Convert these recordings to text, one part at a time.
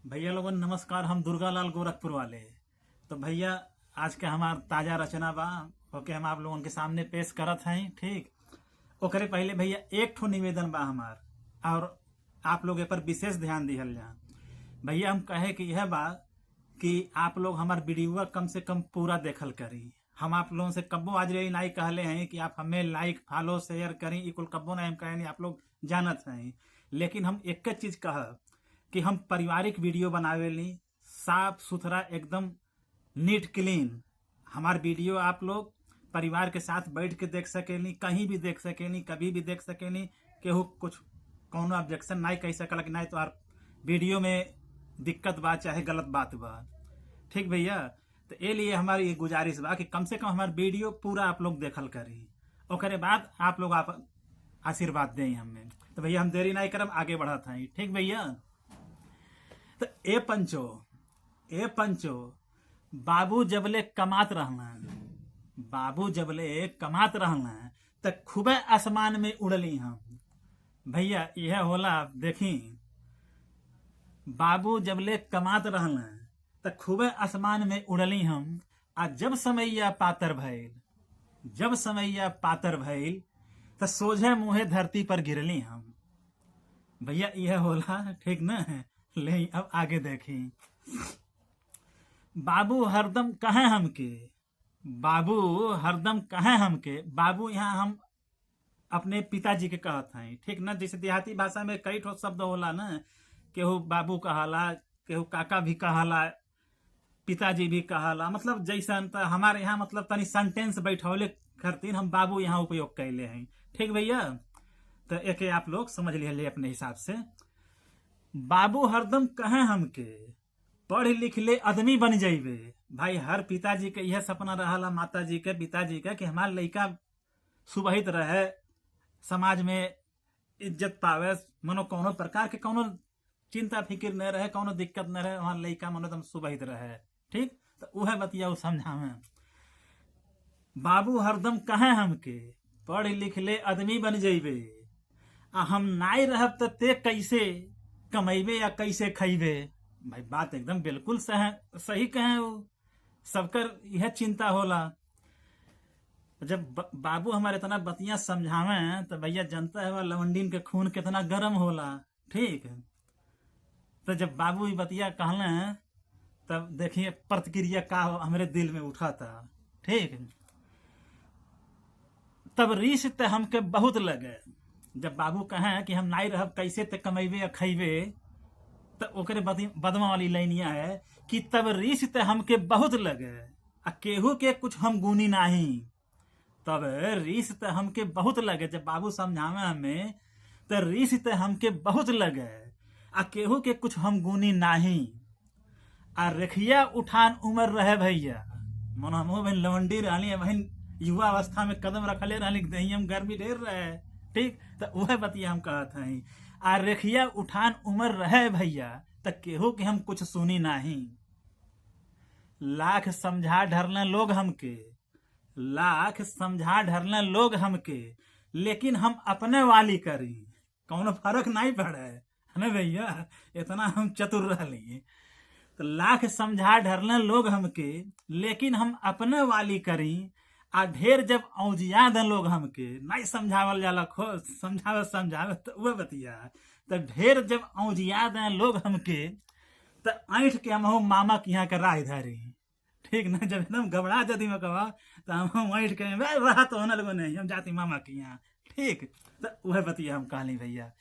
भैया लोगों नमस्कार। हम दुर्गा लाल गोरखपुर वाले। तो भैया आज के हमार ताजा रचना बा ओके हम आप लोगों के सामने पेश करत हैं। ठीक ओकरे पहले भैया एक ठो निवेदन बा हमार, और आप लोग ए पर विशेष ध्यान दिहल जा। भैया हम कहे कि यह बा कि आप लोग हमार वीडियो कम से कम पूरा देखल करी। हम आप लोगों से कब्बो आज रही नहीं कहले हैं कि आप हमें लाइक फॉलो शेयर करें, इकुल कब्बो नहीं हम कहे नहीं, आप लोग जानत हैं। लेकिन हम एक चीज कह कि हम पारिवारिक वीडियो बनावे ली, साफ सुथरा एकदम नीट क्लीन। हमार वीडियो आप लोग परिवार के साथ बैठ के देख सकेनी, कहीं भी देख सकेनी, कभी भी देख सकेनी। केहू कुछ कौनो ऑब्जेक्शन नहीं कह सकला कि नहीं तो वीडियो में दिक्कत बा चाहे गलत बात बा। ठीक भैया, तो ये लिए हमारी गुजारिश बा कि कम से कम हमार वीडियो पूरा आप लोग देखल करी, ओकरे बाद आप लोग आप आशीर्वाद दें हमें। तो भैया हम देरी नहीं करब, आगे बढ़त हैं। ठीक भैया, तो ए पंचो बाबू जबले कमात रहना, बाबू जबले कमात रहना तो खूबे आसमान में उड़ली हम। भैया यह होला देखी, बाबू जबले कमात रहना तो खूबे आसमान में उड़ली हम। आ जब समैया पातर भइल, जब समैया पातर भइल तो सोझे मुहे धरती पर गिरली हम। भैया यह होला, ठीक ना। ले अब आगे देखी। बाबू हरदम कहे हमके, बाबू हरदम कहे हमके। बाबू यहाँ हम अपने पिताजी के कहत हैं, ठीक ना। जैसे देहाती भाषा में कई ठो शब्द होला ना, केहू बाबू कहाला, केहू काका भी कहाला, पिताजी भी कहाला। मतलब जैसन तो हमारे यहाँ मतलब तनी सेंटेंस बैठौले करतीन हम बाबू यहाँ उपयोग कैले हैं। ठीक भैया, तो एक आप लोग समझ लिए अपने हिसाब से। बाबू हरदम कहे हमके पढ़ लिख ले आदमी बन जाइबे। भाई हर पिताजी के यह सपना रहा, माता जी के, पिताजी के, कि हमार लड़का सुबहित रहे, समाज में इज्जत पावे, मनो कोनो प्रकार के कोनो चिंता फिक्र न रहे, कोनो दिक्कत न रहे, हमार लड़का मनो एकदम सुबहित रहे। ठीक, तो वह बतिया समझावे। बाबू हरदम कहे हमके पढ़ लिख ले आदमी बन जाइबे, आ हम नाई रहब तो ते कैसे कमेबे या कैसे खैबे। भाई बात एकदम बिल्कुल सही कहे। वो सबकर यह चिंता होला। जब बाबू हमारे इतना बतिया समझावे तो भैया जनता है वह लवंडीन के खून कितना गर्म होला। ठीक, तो जब बाबू ये बतिया कहले तब देखिए प्रतिक्रिया का हमारे दिल में उठा था। ठीक, तब रीस ते हमके बहुत लगे। जब बाबू कहे कि हम नाई रहब कैसे ते कमेबे या खैबे, तो ओकरे बदमा वाली लाइनिया है कि तब रीस ते हमके बहुत लगे, आ केहू के कुछ हम गुनी नहीं। तब रीस ते हमके बहुत लगे, जब बाबू समझावे हमें तो रीस ते हमके बहुत लगे, आ केहू के कुछ हम गुनी नहीं। आ रेखिया उठान उम्र रहे भैया, मन हम बहन लवंडी रहली, बहन युवा अवस्था में कदम रखले रहली, दही गर्मी ढेर रहे। ठीक, तो वह बतिया हम कहत हैं। आ रेखिया उठान उम्र रहे भैया तो केहू के हम कुछ सुनी नहीं। लाख समझा ढरले लोग हमके, लाख समझा ढरले लोग हमके, लेकिन हम अपने वाली करी, कौनो फर्क नहीं पड़े है ना भैया। इतना हम चतुर रहली। तो लाख समझा ढरले लोग हमके, लेकिन हम अपने वाली करी। आ ढेर जब औजिया दे लोग हमके, नहीं समझावल जाला, समझावे तो वह बतिया। तो ढेर जब औजिया दे लोग हमके, तो ऐठ के हम मामा के यहाँ के राह धारी। ठीक ना, जब एकदम घबरा जाती मैं कहा तो हम ऐठ के रहा तो होने लगो नहीं, हम जाती मामा के यहाँ। ठीक, तो वह बतिया हम कहली भैया।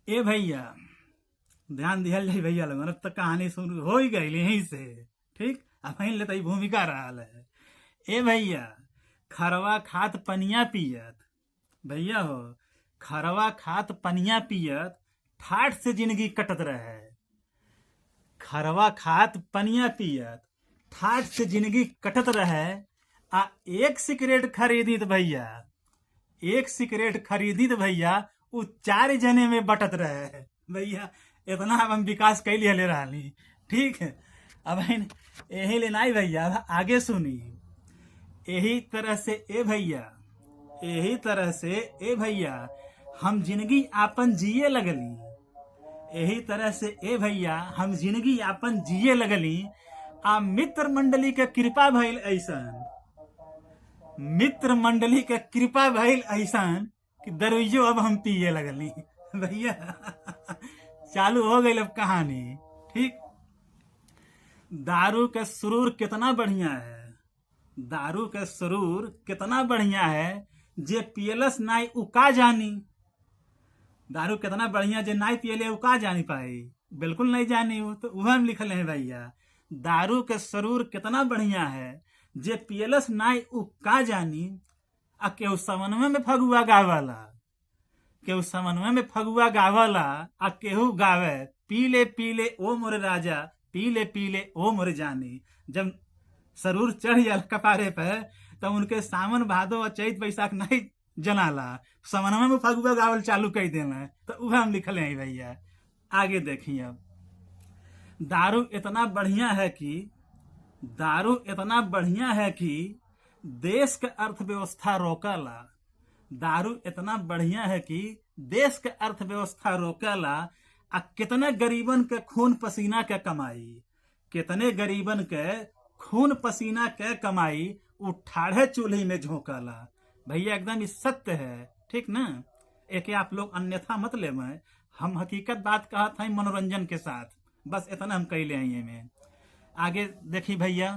ए भैया ध्यान दिहल जाए भैया लोगन, तो कहानी सुन हो ही गई यहीं से। ठीक, अब लेते भूमिका रहा है। ए भैया खरवा खात पनिया पियत, भैया हो खरवा खात पनिया पियत, ठाठ से जिंदगी कटत रहे। खरवा खात पनिया पियत, ठाठ से जिंदगी कटत रहे। आ एक सिगरेट खरीदी तो भैया, एक सिगरेट खरीदी तो भैया वो 4 जने में बटत रहे। भैया इतना अब हम विकास कैली ले रही। ठीक है, अब यही लेना ही भैया, आगे सुनी। यही तरह से ए भैया, यही तरह से ए भैया हम जिंदगी आपन जिए लगली। यही तरह से ए भैया हम जिंदगी अपन जिए लगली आ मित्र मंडली के कृपा भइल ऐसन, मित्र मंडली के कृपा भइल ऐसन कि दरुइयो अब हम पिए लगली भैया। चालू हो गई अब कहानी। ठीक, दारू के सुरूर कितना बढ़िया है, दारू के सुरूर कितना बढ़िया है, जे पियलस नाई उका जानी। दारू कितना बढ़िया जे नाई पियले उका जानी पाई, बिल्कुल नहीं जानी। वो तो वह हम लिखल है भैया, दारू के सुरूर कितना बढ़िया है, जे पियलस नाई उका जानी। आ केहू समन्वय में फगुआ गावला, केहू समन्वय में फगुआ गावला, आ केहू गावे पीले पीले ओ मोरे राजा, पीले पीले ओ मोरे जानी। जब सरूर चढ़ जाल कपारे पे तब उनके सावन भादो और चैत बैसाख नहीं जनाला, समन्वय में फगुआ गावल चालू कर देना। तो वह हम लिखल हैं भैया। आगे देखिए, अब दारू इतना बढ़िया है कि, दारू इतना बढ़िया है कि देश के अर्थव्यवस्था रोकला। दारू इतना बढ़िया है कि देश के अर्थव्यवस्था रोकला। आ कितने गरीबन के खून पसीना के कमाई, कितने गरीबन के खून पसीना के कमाई उठाड़े चूल्ही में झोंकला। भैया एकदम ये सत्य है, ठीक ना। एक आप लोग अन्यथा मत ले, मैं हम हकीकत बात कहा था मनोरंजन के साथ, बस इतना हम कह ले हैं में। आगे देखी भैया,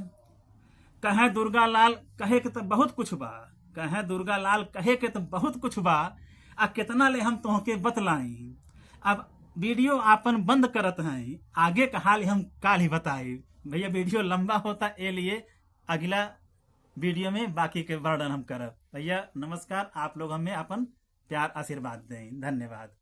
कहे दुर्गा लाल कहे के तो बहुत कुछ बा, कहे दुर्गा लाल कहे के तो बहुत कुछ बा। आ कितना ले हम तोहके बतलाई। अब वीडियो आपन बंद करत हैं, आगे का हाल हम काल ही बताई भैया। वीडियो लंबा होता ए लिए अगला वीडियो में बाकी के वर्णन हम करब। भैया नमस्कार, आप लोग हमें अपन प्यार आशीर्वाद दें, धन्यवाद।